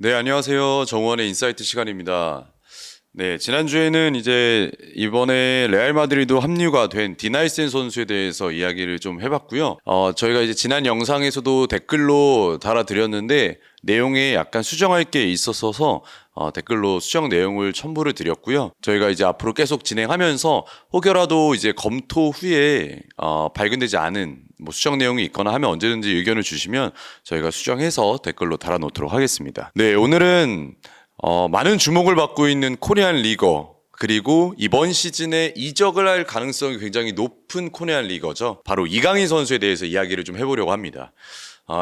네, 안녕하세요. 정우원의 인사이트 시간입니다. 네, 지난주에는 이제 이번에 레알 마드리드 합류가 된 디나이센 선수에 대해서 이야기를 좀 해봤고요. 저희가 이제 지난 영상에서도 댓글로 달아드렸는데 내용에 약간 수정할 게 있었어서 댓글로 수정 내용을 첨부를 드렸고요. 저희가 이제 앞으로 계속 진행하면서 혹여라도 이제 검토 후에 발견되지 않은 뭐 수정 내용이 있거나 하면 언제든지 의견을 주시면 저희가 수정해서 댓글로 달아놓도록 하겠습니다. 네, 오늘은 많은 주목을 받고 있는 코리안 리거, 그리고 이번 시즌에 이적을 할 가능성이 굉장히 높은 코리안 리거죠. 바로 이강인 선수에 대해서 이야기를 좀 해보려고 합니다.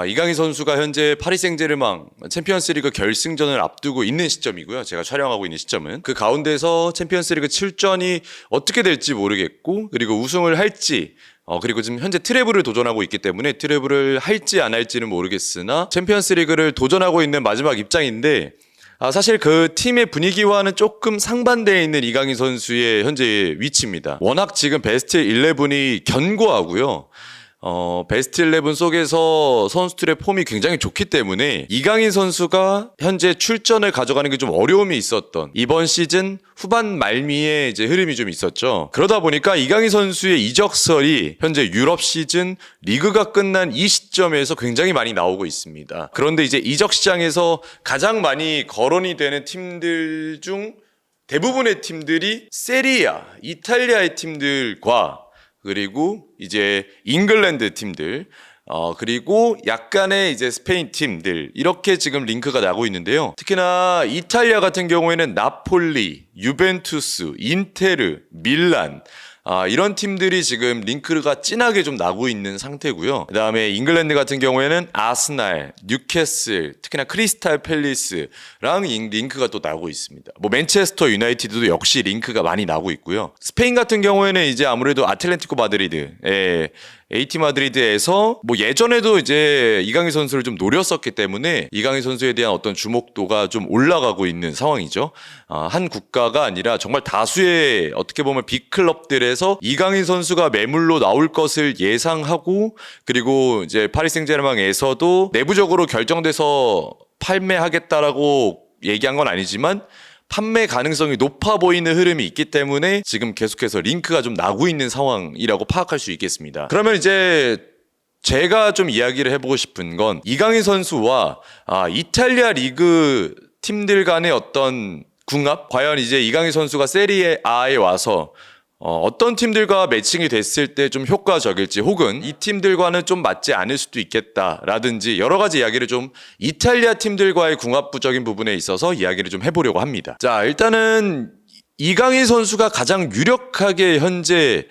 이강인 선수가 현재 파리 생제르맹 챔피언스리그 결승전을 앞두고 있는 시점이고요. 제가 촬영하고 있는 시점은 그 가운데서 챔피언스리그 출전이 어떻게 될지 모르겠고, 그리고 우승을 할지, 그리고 지금 현재 트래블을 도전하고 있기 때문에 트래블을 할지 안 할지는 모르겠으나 챔피언스리그를 도전하고 있는 마지막 입장인데, 사실 그 팀의 분위기와는 조금 상반되어 있는 이강인 선수의 현재 위치입니다. 워낙 지금 베스트 11이 견고하고요. 베스트 11 속에서 선수들의 폼이 굉장히 좋기 때문에 이강인 선수가 현재 출전을 가져가는 게 좀 어려움이 있었던 이번 시즌 후반 말미에 이제 흐름이 좀 있었죠. 그러다 보니까 이강인 선수의 이적설이 현재 유럽 시즌 리그가 끝난 이 시점에서 굉장히 많이 나오고 있습니다. 그런데 이제 이적 시장에서 가장 많이 거론이 되는 팀들 중 대부분의 팀들이 세리아, 이탈리아의 팀들과 그리고 이제 잉글랜드 팀들, 그리고 약간의 이제 스페인 팀들, 이렇게 지금 링크가 나고 있는데요. 특히나 이탈리아 같은 경우에는 나폴리, 유벤투스, 인테르, 밀란, 이런 팀들이 지금 링크가 진하게 좀 나고 있는 상태고요. 그 다음에 잉글랜드 같은 경우에는 아스날, 뉴캐슬, 특히나 크리스탈 팰리스랑 링크가 또 나고 있습니다. 뭐 맨체스터 유나이티드도 역시 링크가 많이 나고 있고요. 스페인 같은 경우에는 이제 아무래도 아틀레티코 마드리드, AT 마드리드에서 뭐 예전에도 이제 이강인 선수를 좀 노렸었기 때문에 이강인 선수에 대한 어떤 주목도가 좀 올라가고 있는 상황이죠. 한 국가가 아니라 정말 다수의 어떻게 보면 빅클럽들에서 이강인 선수가 매물로 나올 것을 예상하고, 그리고 이제 파리 생제르맹에서도 내부적으로 결정돼서 판매하겠다라고 얘기한 건 아니지만 판매 가능성이 높아 보이는 흐름이 있기 때문에 지금 계속해서 링크가 좀 나고 있는 상황이라고 파악할 수 있겠습니다. 그러면 이제 제가 좀 이야기를 해보고 싶은 건 이강인 선수와 이탈리아 리그 팀들 간의 어떤 궁합? 과연 이제 이강인 선수가 세리에A에 와서 어떤 팀들과 매칭이 됐을 때 좀 효과적일지, 혹은 이 팀들과는 좀 맞지 않을 수도 있겠다라든지 여러 가지 이야기를 좀 이탈리아 팀들과의 궁합부적인 부분에 있어서 이야기를 좀 해보려고 합니다. 자, 일단은 이강인 선수가 가장 유력하게 현재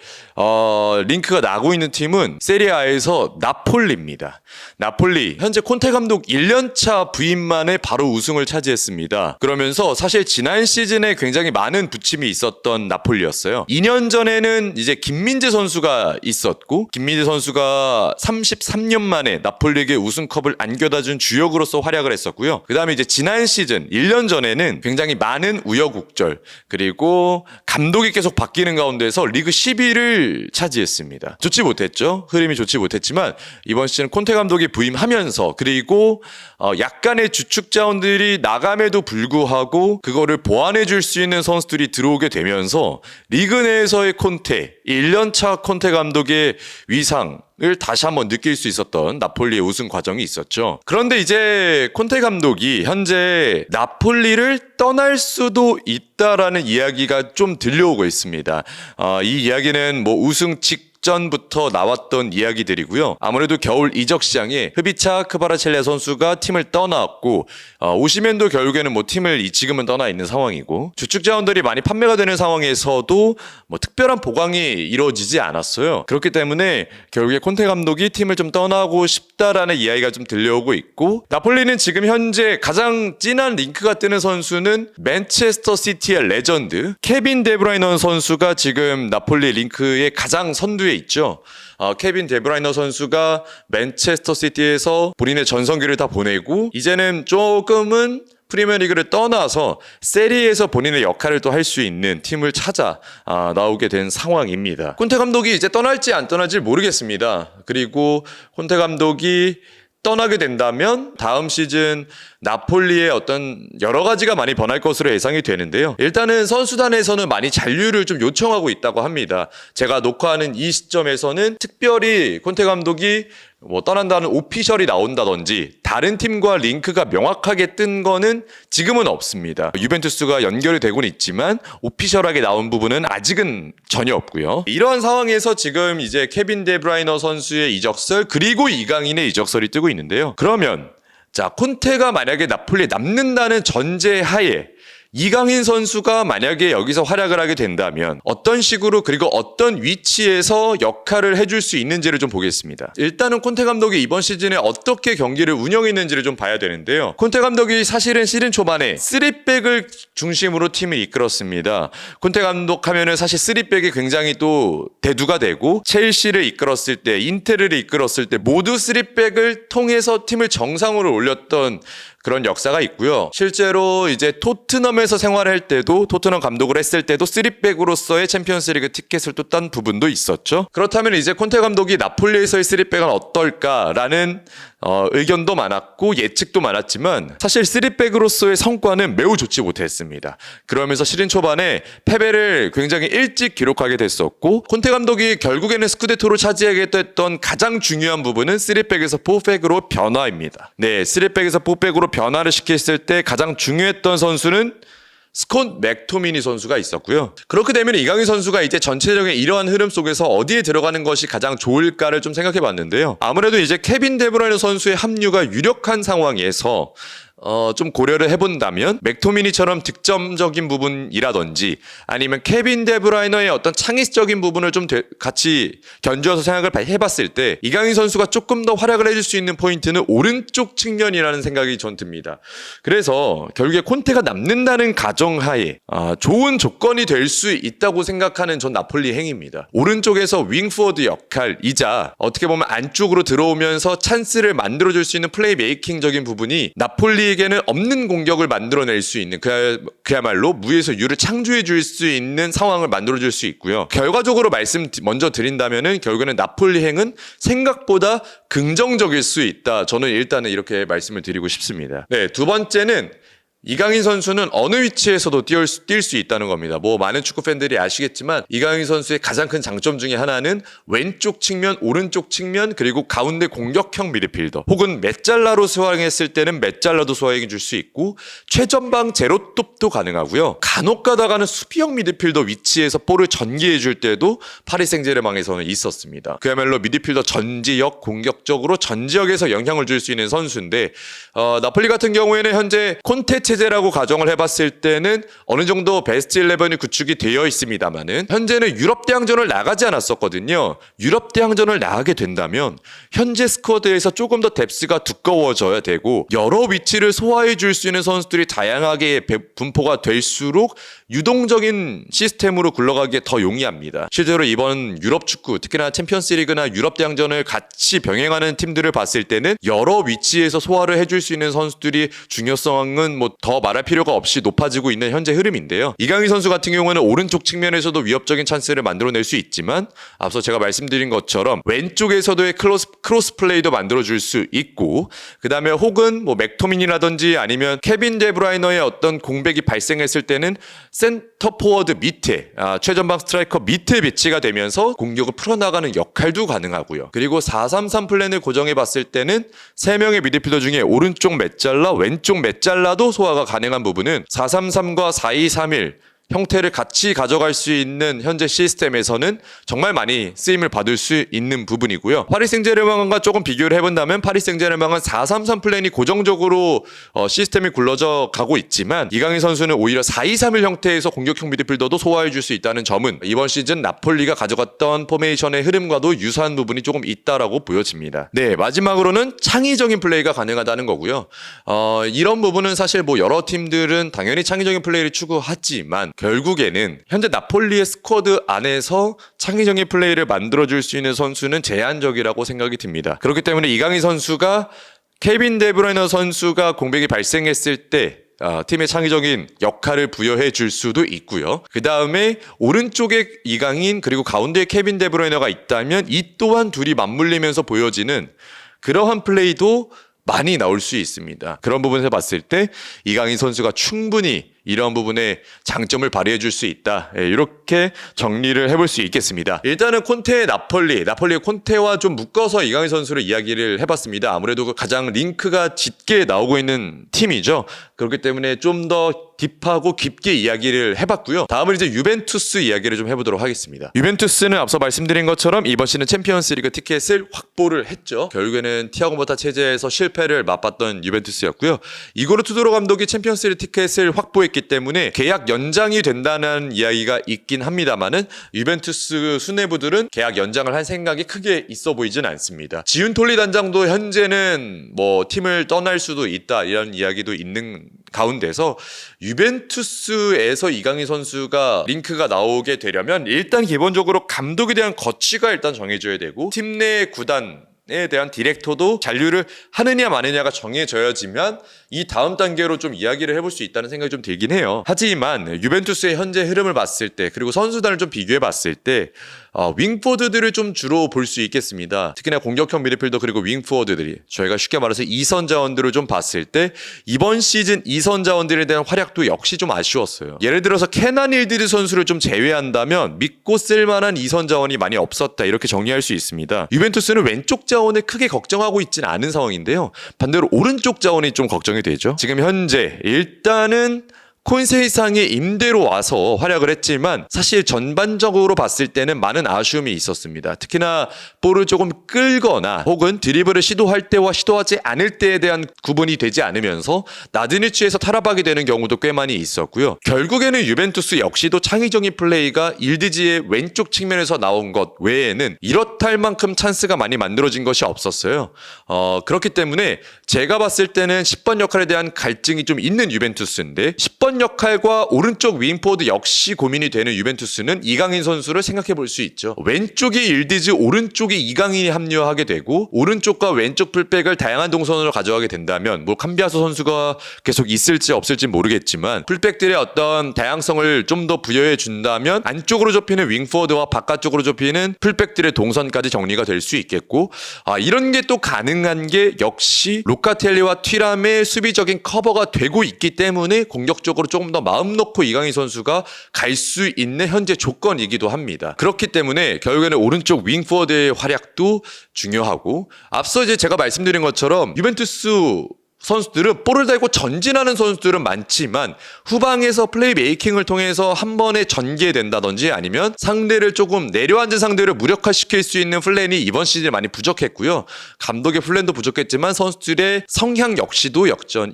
링크가 나고 있는 팀은 세리아에서 나폴리입니다. 나폴리 현재 콘테 감독 1년차 부임 만에 바로 우승을 차지했습니다. 그러면서 사실 지난 시즌에 굉장히 많은 부침이 있었던 나폴리였어요. 2년 전에는 이제 김민재 선수가 있었고, 김민재 선수가 33년 만에 나폴리에게 우승컵을 안겨다준 주역으로서 활약을 했었고요. 그 다음에 이제 지난 시즌 1년 전에는 굉장히 많은 우여곡절, 그리고 감독이 계속 바뀌는 가운데서 리그 10위를 차지했습니다. 좋지 못했죠. 흐름이 좋지 못했지만 이번 시즌 콘테 감독이 부임하면서, 그리고 약간의 주축 자원들이 나감에도 불구하고 그거를 보완해 줄 수 있는 선수들이 들어오게 되면서 리그 내에서의 콘테, 1년차 콘테 감독의 위상을 다시 한번 느낄 수 있었던 나폴리의 우승 과정이 있었죠. 그런데 이제 콘테 감독이 현재 나폴리를 떠날 수도 있다라는 이야기가 좀 들려오고 있습니다. 이 이야기는 뭐 우승 직전부터 나왔던 이야기들이고요. 아무래도 겨울 이적 시장에 흐비차 크바라첼레 선수가 팀을 떠났고, 오시멘도 결국에는 뭐 팀을 지금은 떠나 있는 상황이고, 주축 자원들이 많이 판매가 되는 상황에서도 뭐 특별한 보강이 이루어지지 않았어요. 그렇기 때문에 결국에 콘테 감독이 팀을 좀 떠나고 싶다라는 이야기가 좀 들려오고 있고, 나폴리는 지금 현재 가장 진한 링크가 뜨는 선수는 맨체스터 시티의 레전드 케빈 데브라이너 선수가 지금 나폴리 링크의 가장 선두에 있죠. 케빈 데브라이너 선수가 맨체스터 시티에서 본인의 전성기를 다 보내고 이제는 조금은 프리미어리그를 떠나서 세리에에서 본인의 역할을 또 할 수 있는 팀을 찾아 나오게 된 상황입니다. 콘테 감독이 이제 떠날지 안 떠날지 모르겠습니다. 그리고 콘테 감독이 떠나게 된다면 다음 시즌 나폴리의 어떤 여러 가지가 많이 변할 것으로 예상이 되는데요. 일단은 선수단에서는 많이 잔류를 좀 요청하고 있다고 합니다. 제가 녹화하는 이 시점에서는 특별히 콘테 감독이 뭐 떠난다는 오피셜이 나온다든지 다른 팀과 링크가 명확하게 뜬 거는 지금은 없습니다. 유벤투스가 연결이 되고는 있지만 오피셜하게 나온 부분은 아직은 전혀 없고요. 이러한 상황에서 지금 이제 케빈 데브라이너 선수의 이적설 그리고 이강인의 이적설이 뜨고 있는데요. 그러면 자, 콘테가 만약에 나폴리에 남는다는 전제하에 이강인 선수가 만약에 여기서 활약을 하게 된다면 어떤 식으로 그리고 어떤 위치에서 역할을 해줄 수 있는지를 좀 보겠습니다. 일단은 콘테 감독이 이번 시즌에 어떻게 경기를 운영했는지를 좀 봐야 되는데요. 콘테 감독이 사실은 시즌 초반에 3백을 중심으로 팀을 이끌었습니다. 콘테 감독 하면은 사실 3백이 굉장히 또 대두가 되고 첼시를 이끌었을 때 인테르를 이끌었을 때 모두 3백을 통해서 팀을 정상으로 올렸던 그런 역사가 있고요. 실제로 이제 토트넘에서 생활할 때도 토트넘 감독을 했을 때도 3백으로서의 챔피언스리그 티켓을 또 딴 부분도 있었죠. 그렇다면 이제 콘테 감독이 나폴리에서의 3백은 어떨까라는 의견도 많았고 예측도 많았지만 사실 3백으로서의 성과는 매우 좋지 못했습니다. 그러면서 시즌 초반에 패배를 굉장히 일찍 기록하게 됐었고 콘테 감독이 결국에는 스쿠데토를 차지하겠다던 가장 중요한 부분은 3백에서 4백으로 변화입니다. 네, 3백에서 4백으로 변화를 시켰을 때 가장 중요했던 선수는 스콧 맥토미니 선수가 있었고요. 그렇게 되면 이강인 선수가 이제 전체적인 이러한 흐름 속에서 어디에 들어가는 것이 가장 좋을까를 좀 생각해 봤는데요. 아무래도 이제 케빈 데브라이너 선수의 합류가 유력한 상황에서 좀 고려를 해본다면 맥토미니처럼 득점적인 부분이라든지 아니면 케빈 데브라이너의 어떤 창의적인 부분을 좀 같이 견주어서 생각을 해봤을 때 이강인 선수가 조금 더 활약을 해줄 수 있는 포인트는 오른쪽 측면이라는 생각이 전 듭니다. 그래서 결국에 콘테가 남는다는 가정하에 좋은 조건이 될 수 있다고 생각하는 전 나폴리 행입니다. 오른쪽에서 윙포워드 역할이자 어떻게 보면 안쪽으로 들어오면서 찬스를 만들어줄 수 있는 플레이 메이킹적인 부분이 나폴리 에게는 없는 공격을 만들어낼 수 있는 그야말로 무에서 유를 창조해 줄 수 있는 상황을 만들어 줄 수 있고요. 결과적으로 말씀 먼저 드린다면은 결국에는 나폴리 행은 생각보다 긍정적일 수 있다. 저는 일단은 이렇게 말씀을 드리고 싶습니다. 네, 두 번째는 이강인 선수는 어느 위치에서도 뛸 수 있다는 겁니다. 뭐 많은 축구 팬들이 아시겠지만 이강인 선수의 가장 큰 장점 중에 하나는 왼쪽 측면, 오른쪽 측면 그리고 가운데 공격형 미드필더 혹은 메짤라로 소화했을 때는 메짤라도 소화해 줄 수 있고 최전방 제로톱도 가능하고요. 간혹 가다가는 수비형 미드필더 위치에서 볼을 전개해 줄 때도 파리 생제르맹에서는 있었습니다. 그야말로 미드필더 전지역 공격적으로 전지역에서 영향을 줄 수 있는 선수인데 나폴리 같은 경우에는 현재 콘테 체제라고 가정을 해봤을 때는 어느 정도 베스트 11이 구축이 되어 있습니다만은 현재는 유럽 대항전을 나가지 않았었거든요. 유럽 대항전을 나가게 된다면 현재 스쿼드에서 조금 더 뎁스가 두꺼워져야 되고 여러 위치를 소화해 줄 수 있는 선수들이 다양하게 분포가 될수록 유동적인 시스템으로 굴러가기에 더 용이합니다. 실제로 이번 유럽 축구 특히나 챔피언스리그나 유럽 대항전을 같이 병행하는 팀들을 봤을 때는 여러 위치에서 소화를 해줄 수 있는 선수들이 중요성은 뭐 더 말할 필요가 없이 높아지고 있는 현재 흐름인데요. 이강인 선수 같은 경우는 오른쪽 측면에서도 위협적인 찬스를 만들어낼 수 있지만 앞서 제가 말씀드린 것처럼 왼쪽에서도의 크로스 플레이도 만들어줄 수 있고 그 다음에 혹은 뭐 맥토민이라든지 아니면 케빈 데브라이너의 어떤 공백이 발생했을 때는 센터 포워드 밑에 최전방 스트라이커 밑에 배치가 되면서 공격을 풀어나가는 역할도 가능하고요. 그리고 4-3-3 플랜을 고정해 봤을 때는 3명의 미드필더 중에 오른쪽 메짤라 왼쪽 메짤라도 소화가 가능한 부분은 4-3-3과 4-2-3-1 형태를 같이 가져갈 수 있는 현재 시스템에서는 정말 많이 쓰임을 받을 수 있는 부분이고요. 파리 생제르맹과 조금 비교를 해본다면 파리 생제르맹은 4-3-3 플랜이 고정적으로 시스템이 굴러져 가고 있지만 이강인 선수는 오히려 4-2-3-1 형태에서 공격형 미드필더도 소화해 줄 수 있다는 점은 이번 시즌 나폴리가 가져갔던 포메이션의 흐름과도 유사한 부분이 조금 있다라고 보여집니다. 네, 마지막으로는 창의적인 플레이가 가능하다는 거고요. 이런 부분은 사실 뭐 여러 팀들은 당연히 창의적인 플레이를 추구하지만 결국에는 현재 나폴리의 스쿼드 안에서 창의적인 플레이를 만들어줄 수 있는 선수는 제한적이라고 생각이 듭니다. 그렇기 때문에 이강인 선수가 케빈 데브라이너 선수가 공백이 발생했을 때 팀의 창의적인 역할을 부여해 줄 수도 있고요. 그 다음에 오른쪽에 이강인 그리고 가운데에 케빈 데브라이너가 있다면 이 또한 둘이 맞물리면서 보여지는 그러한 플레이도 많이 나올 수 있습니다. 그런 부분에서 봤을 때 이강인 선수가 충분히 이런 부분에 장점을 발휘해 줄 수 있다. 이렇게 정리를 해볼 수 있겠습니다. 일단은 콘테의 나폴리의 콘테와 좀 묶어서 이강인 선수를 이야기를 해봤습니다. 아무래도 가장 링크가 짙게 나오고 있는 팀이죠. 그렇기 때문에 좀 더 딥하고 깊게 이야기를 해봤고요. 다음은 이제 유벤투스 이야기를 좀 해보도록 하겠습니다. 유벤투스는 앞서 말씀드린 것처럼 이번 시즌 챔피언스리그 티켓을 확보를 했죠. 결국에는 티아고 모타 체제에서 실패를 맛봤던 유벤투스였고요. 이고르 투도로 감독이 챔피언스리그 티켓을 확보했기 때문에 계약 연장이 된다는 이야기가 있긴 합니다만은 유벤투스 수뇌부들은 계약 연장을 할 생각이 크게 있어 보이진 않습니다. 지훈톨리 단장도 현재는 뭐 팀을 떠날 수도 있다 이런 이야기도 있는 가운데서 유벤투스에서 이강인 선수가 링크가 나오게 되려면 일단 기본적으로 감독에 대한 거취가 일단 정해져야 되고 팀 내 구단에 대한 디렉터도 잔류를 하느냐 마느냐가 정해져야지만 이 다음 단계로 좀 이야기를 해볼 수 있다는 생각이 좀 들긴 해요. 하지만 유벤투스의 현재 흐름을 봤을 때 그리고 선수단을 좀 비교해 봤을 때 윙포드들을 좀 주로 볼 수 있겠습니다. 특히나 공격형 미드필더 그리고 윙포워드들이 저희가 쉽게 말해서 2선 자원들을 좀 봤을 때 이번 시즌 2선 자원들에 대한 활약도 역시 좀 아쉬웠어요. 예를 들어서 케난 일드리 선수를 좀 제외한다면 믿고 쓸만한 2선 자원이 많이 없었다 이렇게 정리할 수 있습니다. 유벤투스는 왼쪽 자원을 크게 걱정하고 있지는 않은 상황인데요. 반대로 오른쪽 자원이 좀 걱정이 되죠. 지금 현재 일단은 콘세이상의 임대로 와서 활약을 했지만 사실 전반적으로 봤을 때는 많은 아쉬움이 있었습니다. 특히나 볼을 조금 끌거나 혹은 드리블을 시도할 때와 시도하지 않을 때에 대한 구분이 되지 않으면서 낮은 위치에서 탈압하게 되는 경우도 꽤 많이 있었고요. 결국에는 유벤투스 역시도 창의적인 플레이가 일드지의 왼쪽 측면에서 나온 것 외에는 이렇다 할 만큼 찬스가 많이 만들어진 것이 없었어요. 그렇기 때문에 제가 봤을 때는 10번 역할에 대한 갈증이 좀 있는 유벤투스인데 10번 역할과 오른쪽 윙포드 역시 고민이 되는 유벤투스는 이강인 선수를 생각해 볼 수 있죠. 왼쪽이 일디즈, 오른쪽에 이강인이 합류하게 되고 오른쪽과 왼쪽 풀백을 다양한 동선으로 가져가게 된다면 뭐 캄비아소 선수가 계속 있을지 없을지 모르겠지만 풀백들의 어떤 다양성을 좀 더 부여해 준다면 안쪽으로 좁히는 윙포워드와 바깥쪽으로 좁히는 풀백들의 동선까지 정리가 될 수 있겠고 이런 게 또 가능한 게 역시 로카텔리와 튀람의 수비적인 커버가 되고 있기 때문에 공격적으로 조금 더 마음 놓고 이강인 선수가 갈 수 있는 현재 조건이기도 합니다. 그렇기 때문에 결국에는 오른쪽 윙포워드의 활약도 중요하고 앞서 이제 제가 말씀드린 것처럼 유벤투스 선수들은 볼을 달고 전진하는 선수들은 많지만 후방에서 플레이 메이킹을 통해서 한 번에 전개된다든지 아니면 상대를 조금 내려앉은 상대를 무력화시킬 수 있는 플랜이 이번 시즌에 많이 부족했고요. 감독의 플랜도 부족했지만 선수들의 성향 역시도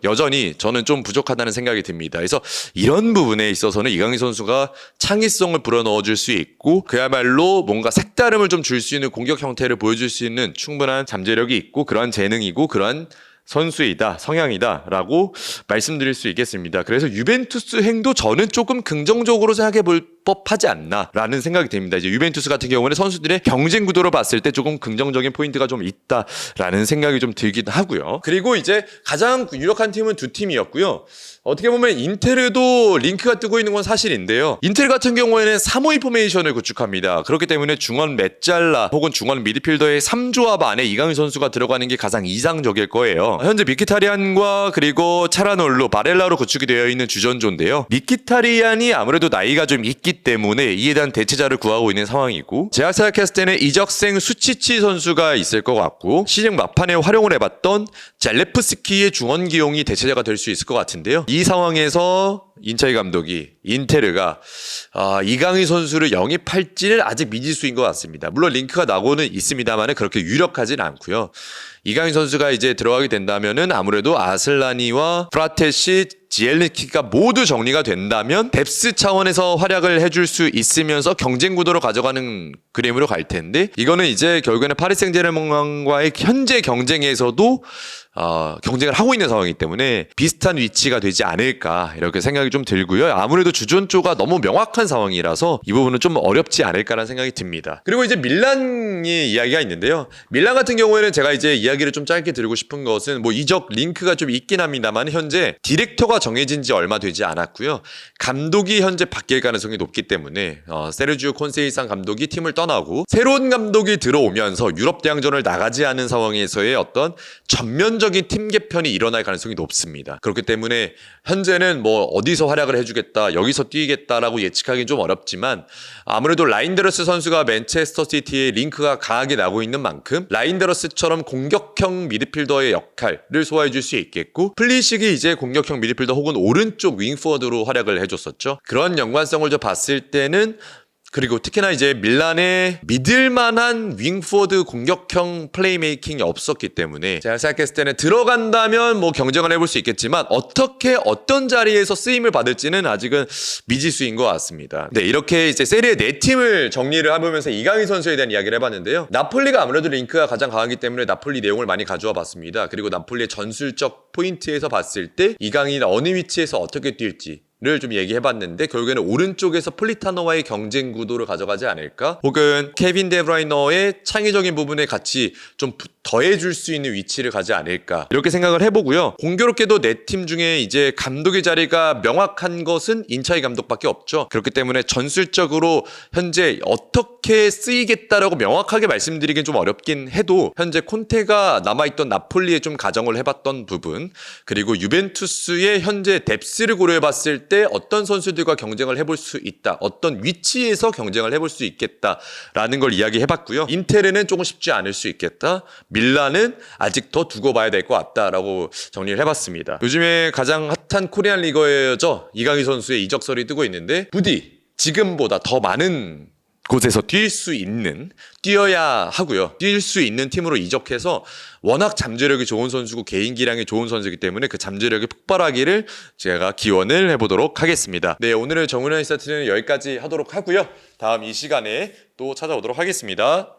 여전히 저는 좀 부족하다는 생각이 듭니다. 그래서 이런 부분에 있어서는 이강인 선수가 창의성을 불어넣어줄 수 있고 그야말로 뭔가 색다름을 좀 줄 수 있는 공격 형태를 보여줄 수 있는 충분한 잠재력이 있고 그러한 재능이고 그러한 선수이다, 성향이다 라고 말씀드릴 수 있겠습니다. 그래서 유벤투스 행도 저는 조금 긍정적으로 생각해 볼 법하지 않나 라는 생각이 듭니다. 이제 유벤투스 같은 경우는 선수들의 경쟁 구도로 봤을 때 조금 긍정적인 포인트가 좀 있다라는 생각이 좀 들기도 하고요. 그리고 이제 가장 유력한 팀은 두 팀이었고요. 어떻게 보면 인테르도 링크가 뜨고 있는 건 사실인데요. 인텔 같은 경우에는 3-5-2 포메이션을 구축합니다. 그렇기 때문에 중원 메짤라 혹은 중원 미드필더의 3조합 안에 이강인 선수가 들어가는 게 가장 이상적일 거예요. 현재 미키타리안과 그리고 차라놀루, 바렐라로 구축이 되어 있는 주전조인데요. 미키타리안이 아무래도 나이가 좀 있기 때문에 이에 대한 대체자를 구하고 있는 상황이고 제가 생각했을 때는 이적생 수치치 선수가 있을 것 같고 시즌 막판에 활용을 해봤던 젤레프스키의 중원 기용이 대체자가 될 수 있을 것 같은데요. 이 상황에서 인차이 감독이 인테르가 이강인 선수를 영입할지는 아직 미지수인 것 같습니다. 물론 링크가 나고는 있습니다만 그렇게 유력하진 않고요. 이강인 선수가 이제 들어가게 된다면은 아무래도 아슬라니와 프라테시, 지엘리키가 모두 정리가 된다면 뎁스 차원에서 활약을 해줄 수 있으면서 경쟁 구도로 가져가는 그림으로 갈 텐데 이거는 이제 결국에는 파리 생제르맹과의 현재 경쟁에서도 경쟁을 하고 있는 상황이기 때문에 비슷한 위치가 되지 않을까 이렇게 생각이 좀 들고요. 아무래도 주전조가 너무 명확한 상황이라서 이 부분은 좀 어렵지 않을까라는 생각이 듭니다. 그리고 이제 밀란이 이야기가 있는데요. 밀란 같은 경우에는 제가 이제 이야기를 좀 짧게 드리고 싶은 것은 뭐 이적 링크가 좀 있긴 합니다만 현재 디렉터가 정해진 지 얼마 되지 않았고요. 감독이 현재 바뀔 가능성이 높기 때문에 세르지오 콘세이상 감독이 팀을 떠나고 새로운 감독이 들어오면서 유럽 대항전을 나가지 않은 상황에서의 어떤 전면적인 팀 개편이 일어날 가능성이 높습니다. 그렇기 때문에 현재는 뭐 어디서 활약을 해주겠다, 여기서 뛰겠다라고 예측하기는 좀 어렵지만 아무래도 라인드러스 선수가 맨체스터 시티의 링크가 강하게 나고 있는 만큼 라인드러스처럼 공격형 미드필더의 역할을 소화해 줄 수 있겠고 플리식이 이제 공격형 미드필더 혹은 오른쪽 윙포워드로 활약을 해줬었죠. 그런 연관성을 좀 봤을 때는 그리고 특히나 이제 밀란에 믿을만한 윙포워드 공격형 플레이메이킹이 없었기 때문에 제가 생각했을 때는 들어간다면 뭐 경쟁을 해볼 수 있겠지만 어떻게 어떤 자리에서 쓰임을 받을지는 아직은 미지수인 것 같습니다. 네, 이렇게 이제 세리에 4팀을 정리를 해보면서 이강인 선수에 대한 이야기를 해봤는데요. 나폴리가 아무래도 링크가 가장 강하기 때문에 나폴리 내용을 많이 가져와 봤습니다. 그리고 나폴리의 전술적 포인트에서 봤을 때 이강인이 어느 위치에서 어떻게 뛸지 를 좀 얘기해봤는데 결국에는 오른쪽에서 폴리타노와의 경쟁 구도를 가져가지 않을까? 혹은 케빈 데브라이너의 창의적인 부분에 같이 좀 더해줄 수 있는 위치를 가지 않을까? 이렇게 생각을 해보고요. 공교롭게도 네 팀 중에 이제 감독의 자리가 명확한 것은 인차이 감독밖에 없죠. 그렇기 때문에 전술적으로 현재 어떻게 쓰이겠다라고 명확하게 말씀드리긴 좀 어렵긴 해도 현재 콘테가 남아있던 나폴리에 좀 가정을 해봤던 부분 그리고 유벤투스의 현재 뎁스를 고려해봤을 때 어떤 선수들과 경쟁을 해볼 수 있다. 어떤 위치에서 경쟁을 해볼 수 있겠다라는 걸 이야기해봤고요. 인테르는 조금 쉽지 않을 수 있겠다. 밀란은 아직 더 두고 봐야 될 것 같다라고 정리를 해봤습니다. 요즘에 가장 핫한 코리안 리거에서 이강인 선수의 이적설이 뜨고 있는데 부디 지금보다 더 많은 곳에서 뛰어야 하고요. 뛸 수 있는 팀으로 이적해서 워낙 잠재력이 좋은 선수고 개인 기량이 좋은 선수이기 때문에 그 잠재력이 폭발하기를 제가 기원을 해보도록 하겠습니다. 네, 오늘은 정은현 인사이트는 여기까지 하도록 하고요. 다음 이 시간에 또 찾아오도록 하겠습니다.